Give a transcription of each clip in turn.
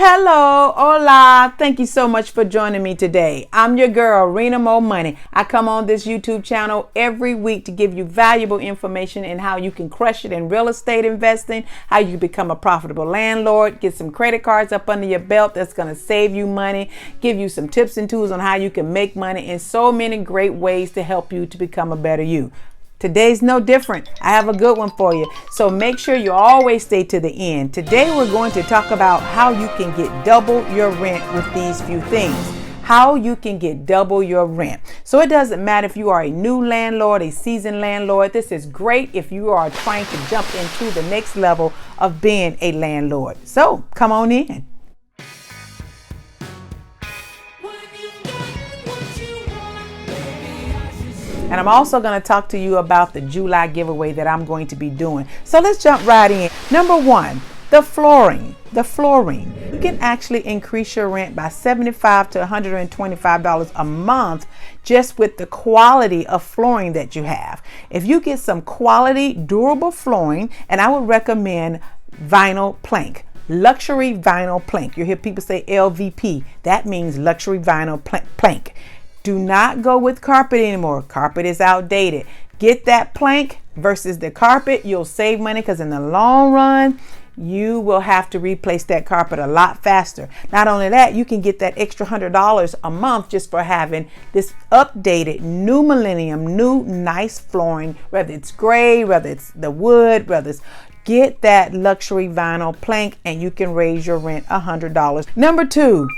Hello, hola. Thank you so much for joining me today. I'm your girl, Rena MoMoney. I come on this YouTube channel every week to give you valuable information in how you can crush it in real estate investing, how you become a profitable landlord, get some credit cards up under your belt that's going to save you money, give you some tips and tools on how you can make money, and so many great ways to help you to become a better you. Today's no different. I have a good one for you. So make sure you always stay to the end. Today we're going to talk about how you can get double your rent with these few things. How you can get double your rent. So it doesn't matter if you are a new landlord, a seasoned landlord. This is great if you are trying to jump into the next level of being a landlord. So come on in. And I'm also going to talk to you about the July giveaway that I'm going to be doing. So let's jump right in. Number one, the flooring. The flooring. You can actually increase your rent by $75 to $125 a month just with the quality of flooring that you have. If you get some quality, durable flooring, and I would recommend vinyl plank. Luxury vinyl plank. You hear people say LVP. That means luxury vinyl plank. Do not go with carpet anymore. Carpet is outdated. Get that plank versus the carpet. You'll save money because in the long run, you will have to replace that carpet a lot faster. Not only that, you can get that extra $100 a month just for having this updated new millennium, new nice flooring, whether it's gray, whether it's the wood, whether it's get that luxury vinyl plank and you can raise your rent $100. Number two,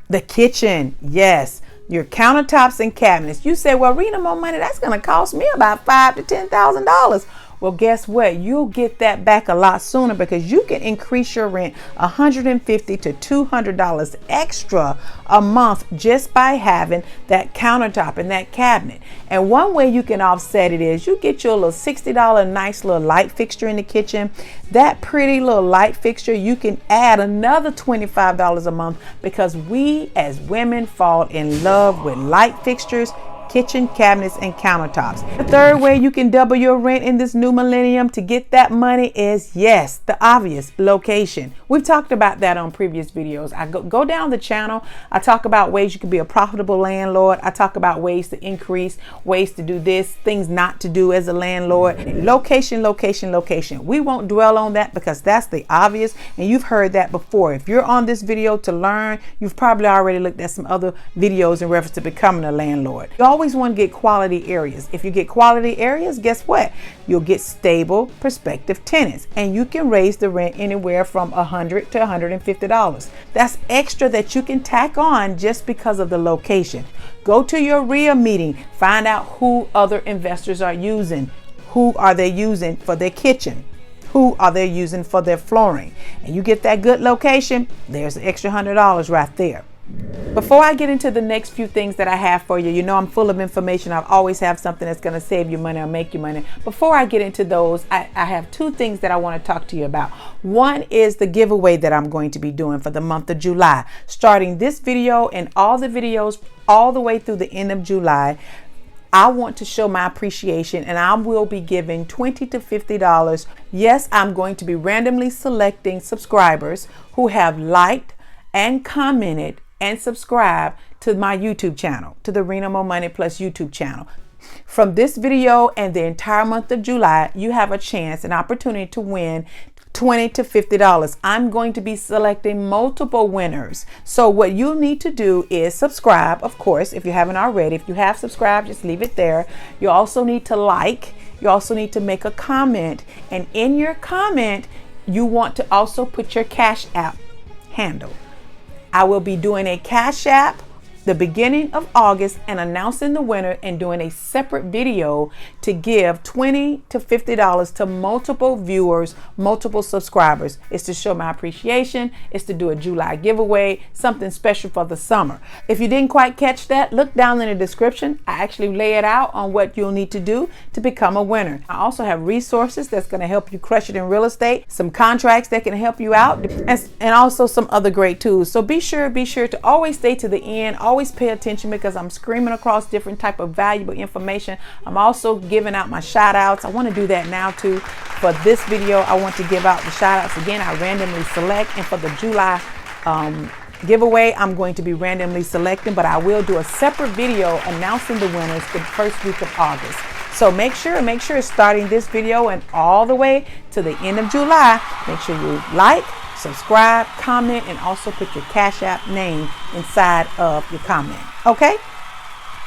the kitchen. Yes. Your countertops and cabinets. You say, well, Rena MoMoney, that's going to cost me about $5,000 to $10,000. Well, guess what? You'll get that back a lot sooner because you can increase your rent $150 to $200 extra a month just by having that countertop and that cabinet. And one way you can offset it is you get your little $60 nice little light fixture in the kitchen. That pretty little light fixture, you can add another $25 a month because we as women fall in love with light fixtures, kitchen cabinets, and countertops. The third way you can double your rent in this new millennium to get that money is, yes, the obvious, location. We've talked about that on previous videos. I go down the channel. I talk about ways you can be a profitable landlord. I talk about ways to increase, ways to do this, things not to do as a landlord. Location, location, location. We won't dwell on that because that's the obvious, and you've heard that before. If you're on this video to learn, you've probably already looked at some other videos in reference to becoming a landlord. You always want to get quality areas. If you get quality areas, guess what? You'll get stable prospective tenants and you can raise the rent anywhere from $100 to $150. That's extra that you can tack on just because of the location. Go to your RIA meeting, find out who other investors are using. Who are they using for their kitchen? Who are they using for their flooring? And you get that good location, there's an extra $100 right there. Before I get into the next few things that I have for you, you know I'm full of information. I always have something that's going to save you money or make you money. Before I get into those, I have two things that I want to talk to you about. One is the giveaway that I'm going to be doing for the month of July. Starting this video and all the videos all the way through the end of July, I want to show my appreciation and I will be giving $20 to $50. Yes, I'm going to be randomly selecting subscribers who have liked and commented and subscribe to my YouTube channel, to the Rena MoMoney Plus YouTube channel. From this video and the entire month of July, you have a chance, an opportunity to win $20 to $50. I'm going to be selecting multiple winners. So what you need to do is subscribe, of course, if you haven't already. If you have subscribed, just leave it there. You also need to like. You also need to make a comment. And in your comment, you want to also put your Cash App handle. I will be doing a Cash App the beginning of August and announcing the winner and doing a separate video to give $20 to $50 to multiple viewers, multiple subscribers. It's to show my appreciation. It's to do a July giveaway, something special for the summer. If you didn't quite catch that, look down in the description. I actually lay it out on what you'll need to do to become a winner. I also have resources that's going to help you crush it in real estate, some contracts that can help you out, and also some other great tools. So be sure to always stay to the end. Always pay attention because I'm screaming across different type of valuable information. I'm also giving out my shout outs. I want to do that now too. For this video, I want to give out the shout outs again. I randomly select, and for the July giveaway I'm going to be randomly selecting, but I will do a separate video announcing the winners the first week of August. So make sure starting this video and all the way to the end of July, make sure you like, subscribe, comment, and also put your Cash App name inside of your comment. Okay?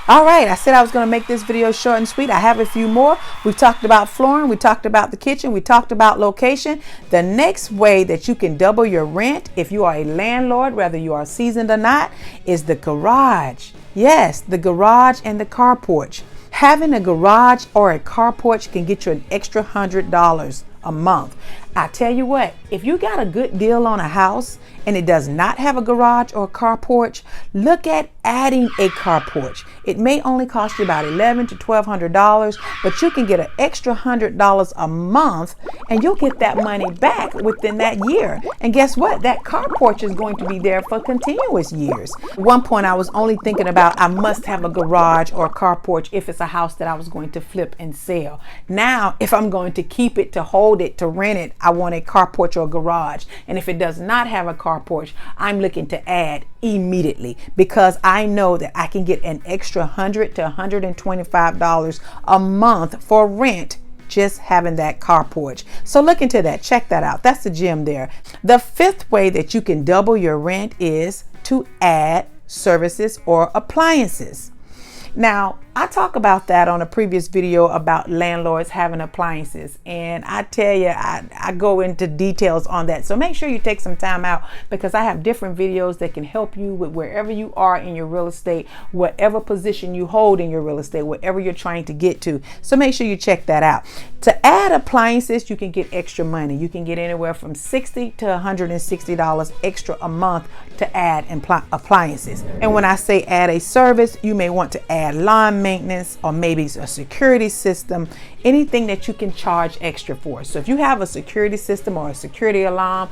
All right, I said I was going to make this video short and sweet. I have a few more. We've talked about flooring. We talked about the kitchen. We talked about location. The next way that you can double your rent, if you are a landlord, whether you are seasoned or not, is the garage. Yes, the garage and the car porch. Having a garage or a car porch can get you an extra $100 a month. I tell you what, if you got a good deal on a house and it does not have a garage or a car porch, look at adding a car porch. It may only cost you about $1,100 to $1,200, but you can get an extra $100 a month and you'll get that money back within that year. And guess what? That car porch is going to be there for continuous years. At one point I was only thinking about I must have a garage or a car porch if it's a house that I was going to flip and sell. Now, if I'm going to keep it, to hold it, to rent it, I want a car porch or a garage. And if it does not have a car porch, I'm looking to add immediately, because I know that I can get an extra $100 to $125 a month for rent just having that car porch. So look into that. Check that out. That's the gem there. The fifth way that you can double your rent is to add services or appliances. Now, I talk about that on a previous video about landlords having appliances, and I tell you, I go into details on that. So make sure you take some time out, because I have different videos that can help you with wherever you are in your real estate, whatever position you hold in your real estate, whatever you're trying to get to. So make sure you check that out. To add appliances, you can get extra money. You can get anywhere from $60 to $160 extra a month to add appliances. And when I say add a service, you may want to add lawn maintenance, or maybe a security system, anything that you can charge extra for. So if you have a security system or a security alarm,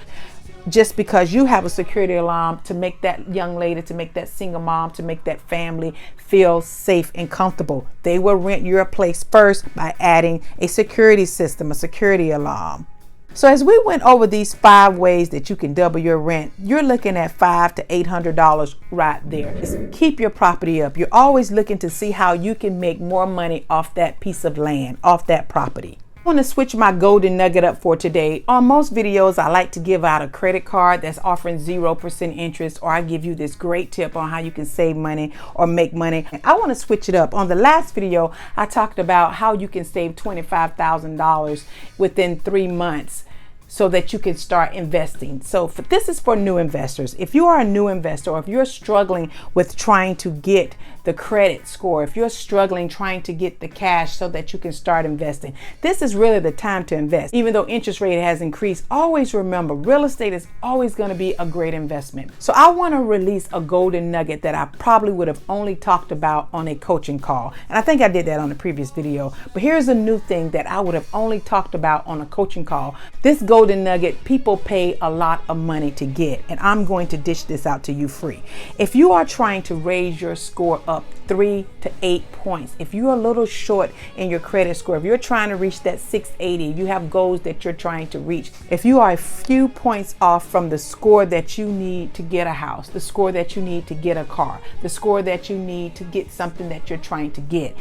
just because you have a security alarm, to make that young lady, to make that single mom, to make that family feel safe and comfortable, they will rent your place first by adding a security system, a security alarm. So as we went over these 5 ways that you can double your rent, you're looking at $500 to $800 right there. Just keep your property up. You're always looking to see how you can make more money off that piece of land, off that property. I want to switch my golden nugget up for today. On most videos, I like to give out a credit card that's offering 0% interest, or I give you this great tip on how you can save money or make money. I want to switch it up. On the last video, I talked about how you can save $25,000 within 3 months, so that you can start investing. So this is for new investors. If you are a new investor, or if you're struggling with trying to get the credit score, if you're struggling trying to get the cash so that you can start investing, this is really the time to invest. Even though interest rate has increased, always remember, real estate is always going to be a great investment. So I want to release a golden nugget that I probably would have only talked about on a coaching call. And I think I did that on the previous video. But here's a new thing that I would have only talked about on a coaching call. This golden nugget, people pay a lot of money to get, and I'm going to dish this out to you free. If you are trying to raise your score up 3 to 8 points, if you're a little short in your credit score, if you're trying to reach that 680, you have goals that you're trying to reach, if you are a few points off from the score that you need to get a house, the score that you need to get a car, the score that you need to get something that you're trying to get,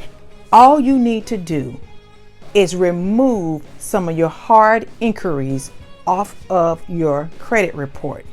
all you need to do is remove some of your hard inquiries off of your credit report.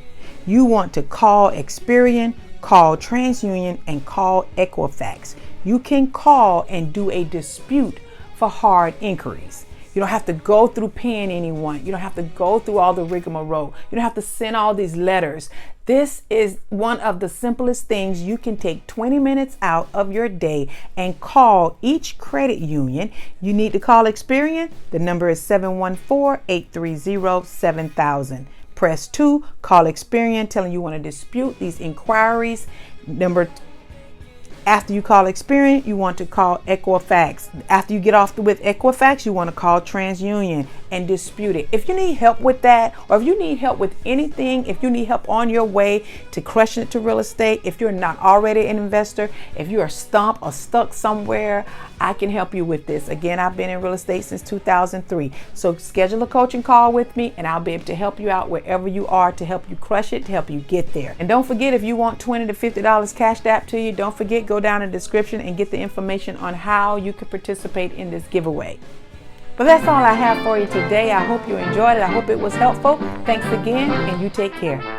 You want to call Experian, call TransUnion, and call Equifax. You can call and do a dispute for hard inquiries. You don't have to go through paying anyone. You don't have to go through all the rigmarole. You don't have to send all these letters. This is one of the simplest things. You can take 20 minutes out of your day and call each credit union. You need to call Experian. The number is 714-830-7000. Press 2, call Experian, telling you want to dispute these inquiries. After you call Experian, you want to call Equifax. After you get off with Equifax, you want to call TransUnion and dispute it. If you need help with that, or if you need help with anything, if you need help on your way to crushing it to real estate, if you're not already an investor, if you are stumped or stuck somewhere, I can help you with this. Again, I've been in real estate since 2003. So schedule a coaching call with me and I'll be able to help you out wherever you are, to help you crush it, to help you get there. And don't forget, if you want $20 to $50 cashed out to you, don't forget, go down in the description and get the information on how you can participate in this giveaway. But that's all I have for you today. I hope you enjoyed it. I hope it was helpful. Thanks again, and you take care.